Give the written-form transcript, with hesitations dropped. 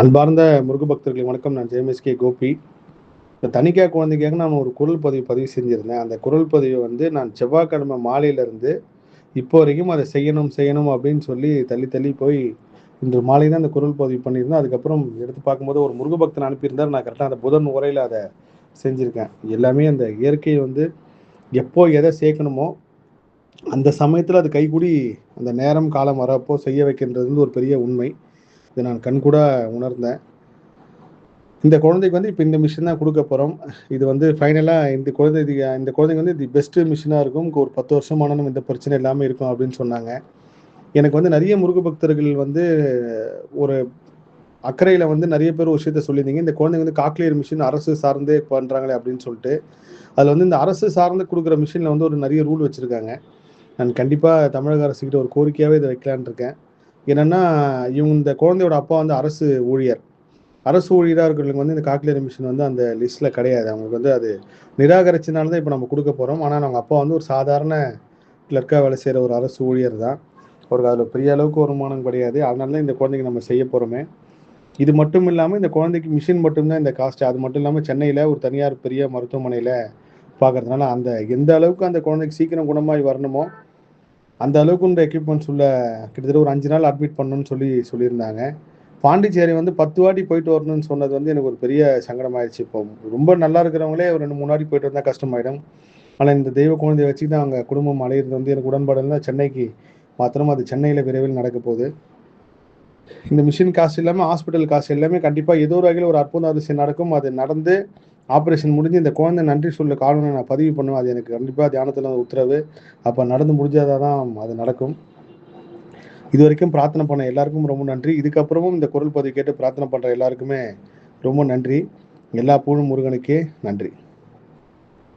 அன்பார்ந்த முருக பக்தர்களுக்கு வணக்கம். நான் ஜேஎம்எஸ்கே கோபி. இந்த தணிக்கா குழந்தைக்காக நான் ஒரு குரல் பதிவு செஞ்சிருந்தேன். அந்த குரல் பதிவு வந்து நான் செவ்வாய்க்கிழமை மாலையிலேருந்து இப்போ வரைக்கும் அதை செய்யணும் செய்யணும் அப்படின்னு சொல்லி தள்ளி தள்ளி போய் இன்று மாலை தான் அந்த குரல் பதிவு பண்ணியிருந்தேன். அதுக்கப்புறம் எடுத்து பார்க்கும்போது ஒரு முருக பக்தன் அனுப்பியிருந்தார். நான் கரெக்டாக அந்த புதன் உரையில் அதை செஞ்சுருக்கேன். எல்லாமே அந்த இயற்கை வந்து எப்போ எதை சேர்க்கணுமோ அந்த சமயத்தில் அது கைகூடி அந்த நேரம் காலம் வரப்போ செய்ய வைக்கின்றது வந்து ஒரு பெரிய உண்மை. இதை நான் கண்கூட உணர்ந்தேன். இந்த குழந்தைக்கு வந்து இப்போ இந்த மிஷின் தான் கொடுக்க போகிறோம். இது வந்து ஃபைனலாக இந்த குழந்தைக்கு வந்து தி பெஸ்ட்டு மிஷினாக இருக்கும். ஒரு 10 வருஷம் ஆனாலும் எந்த பிரச்சனை இல்லாமல் இருக்கும் அப்படின்னு சொன்னாங்க. எனக்கு வந்து நிறைய முருக பக்தர்கள் வந்து ஒரு அக்கறையில் வந்து நிறைய பேர் ஒரு விஷயத்த சொல்லியிருந்தீங்க. இந்த குழந்தைங்க வந்து காக்லியர் மிஷின் அரசு சார்ந்தே பண்ணுறாங்களே அப்படின்னு சொல்லிட்டு. அதில் வந்து இந்த அரசு சார்ந்து கொடுக்குற மிஷினில் வந்து ஒரு நிறைய ரூல் வச்சுருக்காங்க. நான் கண்டிப்பாக தமிழக அரசுக்கிட்ட ஒரு கோரிக்கையாகவே இதை வைக்கலான்னு இருக்கேன். என்னென்னா, இந்த குழந்தையோட அப்பா வந்து அரசு ஊழியர். அரசு ஊழியராக இருக்கிறவங்களுக்கு வந்து இந்த காக்லியர் மிஷின் வந்து அந்த லிஸ்ட்டில் கிடையாது. அவங்களுக்கு வந்து அது நிராகரிச்சனால தான் இப்போ நம்ம கொடுக்க போகிறோம். ஆனால் அவங்க அப்பா வந்து ஒரு சாதாரண கிளர்க்காக வேலை செய்கிற ஒரு அரசு ஊழியர் தான். அவருக்கு அதில் பெரிய அளவுக்கு வருமானம் கிடையாது. அதனால தான் இந்த குழந்தைக்கு நம்ம செய்ய போகிறோமே. இது மட்டும் இல்லாமல் இந்த குழந்தைக்கு மிஷின் மட்டும்தான் இந்த காஸ்ட். அது மட்டும் இல்லாமல் சென்னையில் ஒரு தனியார் பெரிய மருத்துவமனையில் பார்க்கறதுனால அந்த எந்த அளவுக்கு அந்த குழந்தைக்கு சீக்கிரம் குணமாகி வரணுமோ அந்த அளவுக்கு இந்த எக்யூப்மெண்ட்ஸ் உள்ள கிட்டத்தட்ட ஒரு 5 நாள் அட்மிட் பண்ணணும்னு சொல்லியிருந்தாங்க. பாண்டிச்சேரி வந்து 10 வாட்டி போயிட்டு வரணும்னு சொன்னது வந்து எனக்கு ஒரு பெரிய சங்கடமாயிடுச்சு. இப்போ ரொம்ப நல்லா இருக்கிறவங்களே ஒரு 2, 3 வாட்டி போயிட்டு வந்தால் கஷ்டமாயிடும். ஆனால் இந்த தெய்வ குழந்தைய வச்சு தான் அவங்க குடும்பம் அலையிறது வந்து எனக்கு உடன்பாடு இல்லை. சென்னைக்கு மாத்திரம் அது சென்னையில் விரைவில் நடக்க போகுது. இந்த மிஷின் காசு இல்லாமல் ஹாஸ்பிட்டல் காசு எல்லாமே கண்டிப்பாக ஏதோ ஒரு வகையில் ஒரு அற்புத அதிசயம் நடக்கும். அது நடந்து ஆப்ரேஷன் முடிஞ்சு இந்த குழந்தை நன்றி சொல்ல காரணம் நான் பதிவு பண்ணுவேன். அது எனக்கு கண்டிப்பாக தியானத்தில் உத்தரவு. அப்போ நடந்து முடிஞ்சாதான் தான் அது நடக்கும். இது வரைக்கும் பிரார்த்தனை பண்ண எல்லாருக்கும் ரொம்ப நன்றி. இதுக்கப்புறமும் இந்த குரல் பதிவு கேட்டு பிரார்த்தனை பண்ணுற எல்லாருக்குமே ரொம்ப நன்றி. எல்லா புகழும் முருகனுக்கே. நன்றி.